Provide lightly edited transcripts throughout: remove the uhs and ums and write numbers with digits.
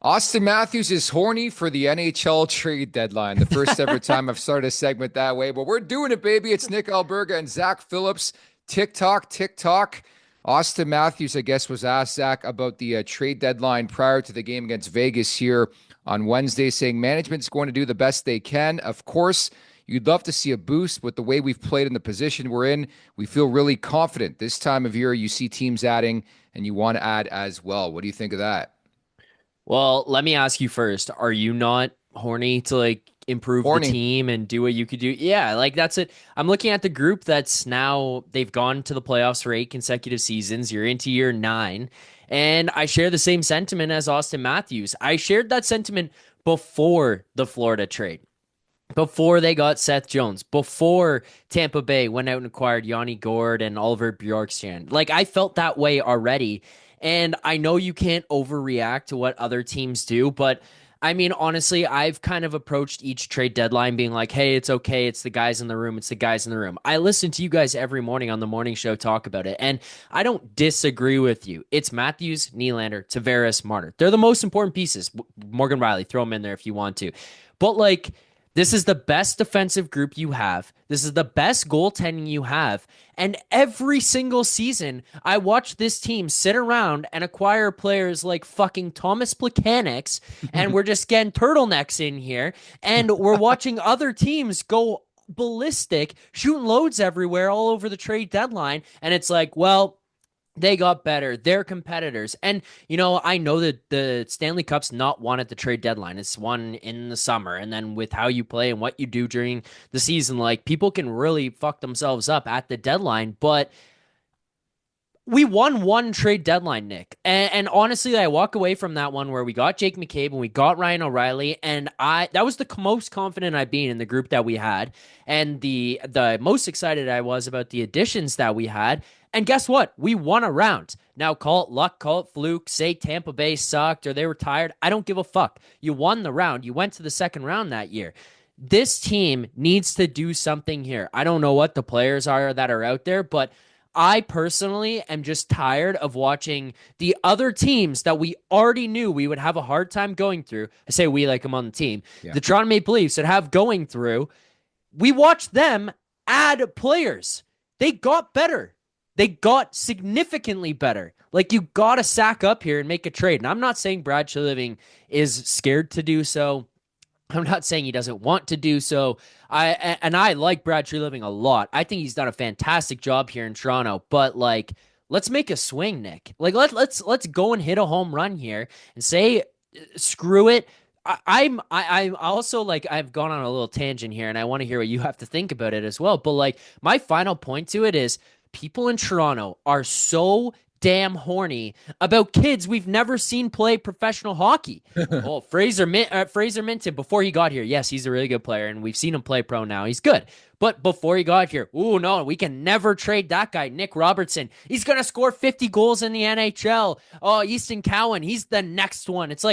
Auston Matthews is horny for the NHL trade deadline. The first ever time I've started a segment that way, but we're doing it, baby. It's Nick Alberga and Zack Phillips. TikTok, TikTok. Auston Matthews, I guess, was asked, Zach, about the trade deadline prior to the game against Vegas here on Wednesday, saying management's going to do the best they can. Of course, you'd love to see a boost with the way we've played in the position we're in. We feel really confident. This time of year, you see teams adding, and you want to add as well. What do you think of that? Well, let me ask you first. Are you not horny to improve the Horny. team and do what you could do? Yeah, that's it. I'm looking at the group that's now they've gone to the playoffs for 8 consecutive seasons. You're into year 9. And I share the same sentiment as Auston Matthews. I shared that sentiment before the Florida trade. Before they got Seth Jones, before Tampa Bay went out and acquired Yanni Gord and Oliver Bjorkstrand. I felt that way already. And I know you can't overreact to what other teams do, but I mean, honestly, I've kind of approached each trade deadline being like, hey, it's okay. It's the guys in the room. It's the guys in the room. I listen to you guys every morning on the morning show talk about it, and I don't disagree with you. It's Matthews, Nylander, Tavares, Marner. They're the most important pieces. Morgan Riley, throw them in there if you want to. But this is the best defensive group you have. This is the best goaltending you have. And every single season, I watch this team sit around and acquire players like fucking Thomas Plekanec, and we're just getting turtlenecks in here, and we're watching other teams go ballistic, shooting loads everywhere all over the trade deadline. And it's like, well, they got better. They're competitors. And, I know that the Stanley Cup's not won at the trade deadline. It's won in the summer. And then with how you play and what you do during the season, people can really fuck themselves up at the deadline. But we won one trade deadline, Nick. And honestly, I walk away from that one where we got Jake McCabe and we got Ryan O'Reilly. And that was the most confident I've been in the group that we had. And the most excited I was about the additions that we had. And guess what? We won a round. Now, call it luck, call it fluke, say Tampa Bay sucked or they were tired. I don't give a fuck. You won the round. You went to the second round that year. This team needs to do something here. I don't know what the players are that are out there, but I personally am just tired of watching the other teams that we already knew we would have a hard time going through. I say we like I'm on the team. Yeah. The Toronto Maple Leafs that have going through. We watched them add players. They got better. They got significantly better. You got to sack up here and make a trade. And I'm not saying Brad Treliving is scared to do so. I'm not saying he doesn't want to do so. I like Brad Treliving a lot. I think he's done a fantastic job here in Toronto. But let's make a swing, Nick. Let's go and hit a home run here and say screw it. I'm also I've gone on a little tangent here, and I want to hear what you have to think about it as well. But my final point to it is people in Toronto are so damn horny about kids we've never seen play professional hockey. Oh, Fraser Minton, before he got here, yes, he's a really good player, and we've seen him play pro now. He's good. But before he got here, no, we can never trade that guy, Nick Robertson. He's going to score 50 goals in the NHL. Oh, Easton Cowan, he's the next one. It's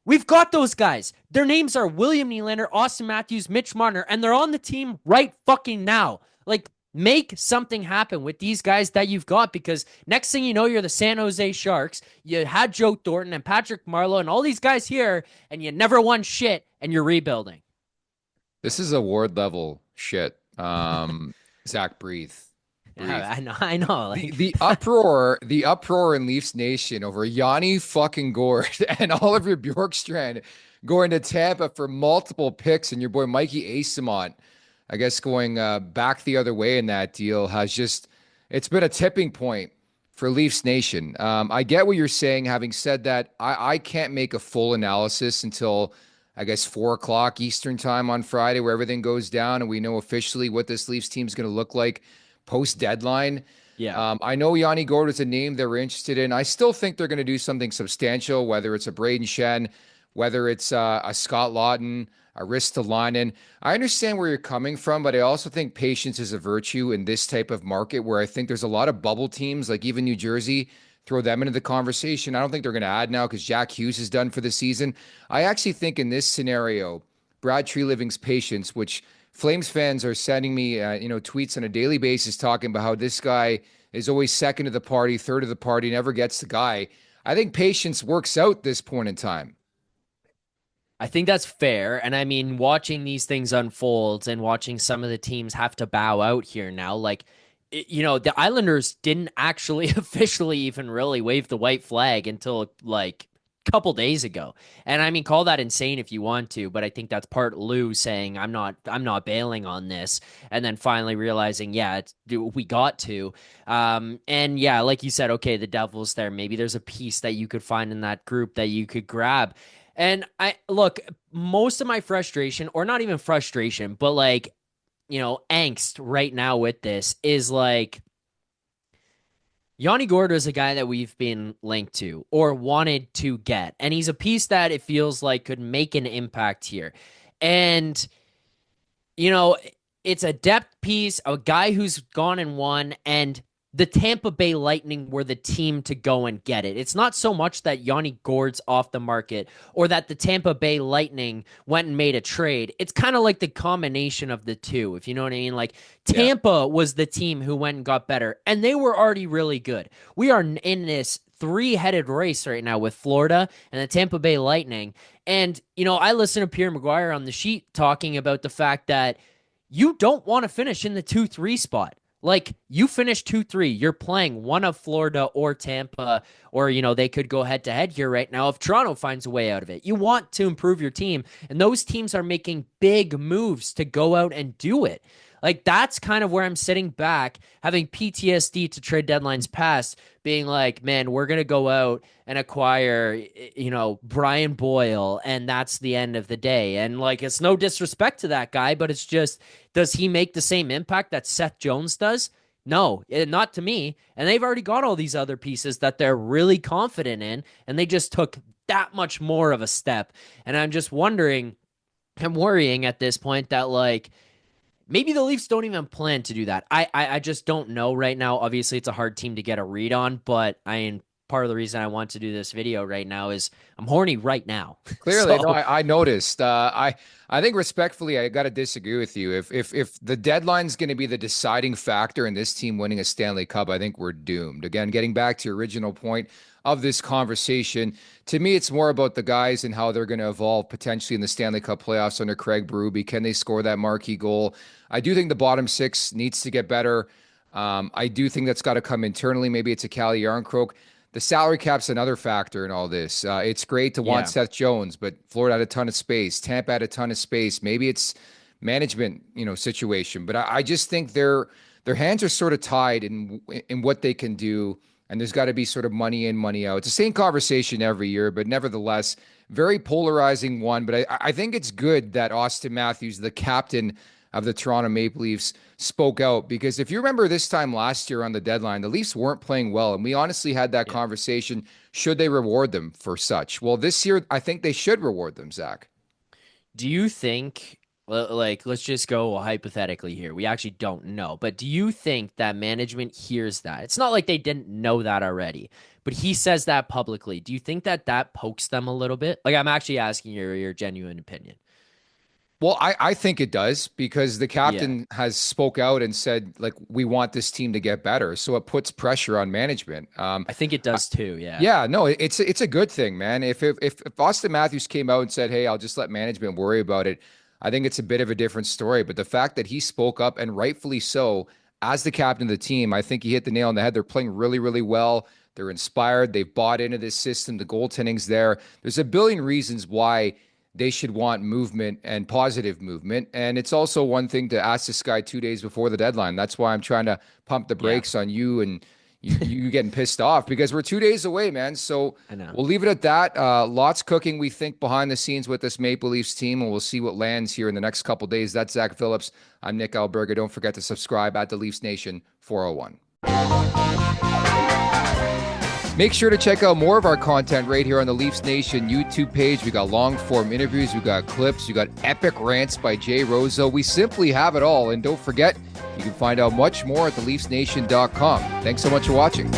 we've got those guys. Their names are William Nylander, Auston Matthews, Mitch Marner, and they're on the team right fucking now. Make something happen with these guys that you've got, because next thing you know, you're the San Jose Sharks. You had Joe Thornton and Patrick Marleau and all these guys here, and you never won shit, and you're rebuilding. This is award level shit. Zach, breathe. Yeah, I know. The uproar in Leafs Nation over Yanni fucking Gord and Oliver Bjorkstrand going to Tampa for multiple picks, and your boy Mikey Asimont, I guess, going back the other way in that deal it's been a tipping point for Leafs Nation. I get what you're saying. Having said that, I can't make a full analysis until, I guess, 4 o'clock Eastern time on Friday, where everything goes down and we know officially what this Leafs team is going to look like post deadline. Yeah. I know Yanni Gord is a name they're interested in. I still think they're going to do something substantial, whether it's a Braden Shen, whether it's a Scott Lawton, a Ristolainen. I understand where you're coming from, but I also think patience is a virtue in this type of market, where I think there's a lot of bubble teams, like even New Jersey. Throw them into the conversation. I don't think they're going to add now because Jack Hughes is done for the season. I actually think in this scenario, Brad Treliving's patience, which Flames fans are sending me tweets on a daily basis talking about how this guy is always second to the party, third to the party, never gets the guy. I think patience works out this point in time. I think that's fair. And I mean, watching these things unfold and watching some of the teams have to bow out here now, like, the Islanders didn't actually officially even really wave the white flag until like a couple days ago. And I mean, call that insane if you want to, but I think that's part Lou saying, I'm not bailing on this. And then finally realizing, yeah, we got to. And yeah, like you said, okay, the Devils there, maybe there's a piece that you could find in that group that you could grab. And I look, most of my frustration, or not even frustration, but like, angst right now with this is like Yanni Gordo is a guy that we've been linked to or wanted to get. And he's a piece that it feels like could make an impact here. And, you know, it's a depth piece, a guy who's gone and won, and the Tampa Bay Lightning were the team to go and get it. It's not so much that Yanni Gourde's off the market or that the Tampa Bay Lightning went and made a trade. It's kind of like the combination of the two, if you know what I mean. Like Tampa was the team who went and got better, and they were already really good. We are in this three-headed race right now with Florida and the Tampa Bay Lightning. And, I listen to Pierre Maguire on the sheet talking about the fact that you don't want to finish in the 2-3 spot. Like, you finish 2-3, you're playing one of Florida or Tampa, or, they could go head to head here right now if Toronto finds a way out of it. You want to improve your team, and those teams are making big moves to go out and do it. Like, that's kind of where I'm sitting back, having PTSD to trade deadlines past, being like, man, we're going to go out and acquire, Brian Boyle, and that's the end of the day. And, like, it's no disrespect to that guy, but it's just, does he make the same impact that Seth Jones does? No, not to me. And they've already got all these other pieces that they're really confident in, and they just took that much more of a step. And I'm just worrying at this point that, like, maybe the Leafs don't even plan to do that. I just don't know right now. Obviously, it's a hard team to get a read on, but part of the reason I want to do this video right now is I'm horny right now. Clearly, no, I noticed. I think respectfully, I got to disagree with you. If the deadline's going to be the deciding factor in this team winning a Stanley Cup, I think we're doomed. Again, getting back to your original point of this conversation, to me, it's more about the guys and how they're going to evolve potentially in the Stanley Cup playoffs under Craig Berube. Can they score that marquee goal? I do think the bottom six needs to get better. I do think that's got to come internally. Maybe it's a Calle Yarncroke. The salary cap's another factor in all this. It's great to want Seth Jones, but Florida had a ton of space. Tampa had a ton of space. Maybe it's management, situation. But I just think their hands are sort of tied in what they can do, and there's got to be sort of money in, money out. It's the same conversation every year, but nevertheless, very polarizing one. But I think it's good that Auston Matthews, the captain of the Toronto Maple Leafs, spoke out, because if you remember this time last year on the deadline, the Leafs weren't playing well, and we honestly had that conversation. Should they reward them for such? Well, this year, I think they should reward them, Zach. Do you think, like, let's just go hypothetically here. We actually don't know, but do you think that management hears that? It's not like they didn't know that already, but he says that publicly. Do you think that pokes them a little bit? Like, I'm actually asking your genuine opinion. Well, I think it does, because the captain has spoke out and said, like, we want this team to get better. So it puts pressure on management. I think it does too. Yeah. Yeah, no, it's a good thing, man. If Auston Matthews came out and said, hey, I'll just let management worry about it, I think it's a bit of a different story. But the fact that he spoke up, and rightfully so, as the captain of the team, I think he hit the nail on the head. They're playing really, really well. They're inspired. They've bought into this system. The goaltending's there. There's a billion reasons why they should want movement and positive movement. And it's also one thing to ask this guy 2 days before the deadline. That's why I'm trying to pump the brakes on you and you getting pissed off, because we're 2 days away, man. So we'll leave it at that. Lots cooking, we think, behind the scenes with this Maple Leafs team, and we'll see what lands here in the next couple days. That's Zack Phillips. I'm Nick Alberga. Don't forget to subscribe at the Leafs Nation 401. Make sure to check out more of our content right here on the Leafs Nation YouTube page. We got long-form interviews, we got clips, we got epic rants by Jay Roseau. We simply have it all. And don't forget, you can find out much more at theleafsnation.com. Thanks so much for watching.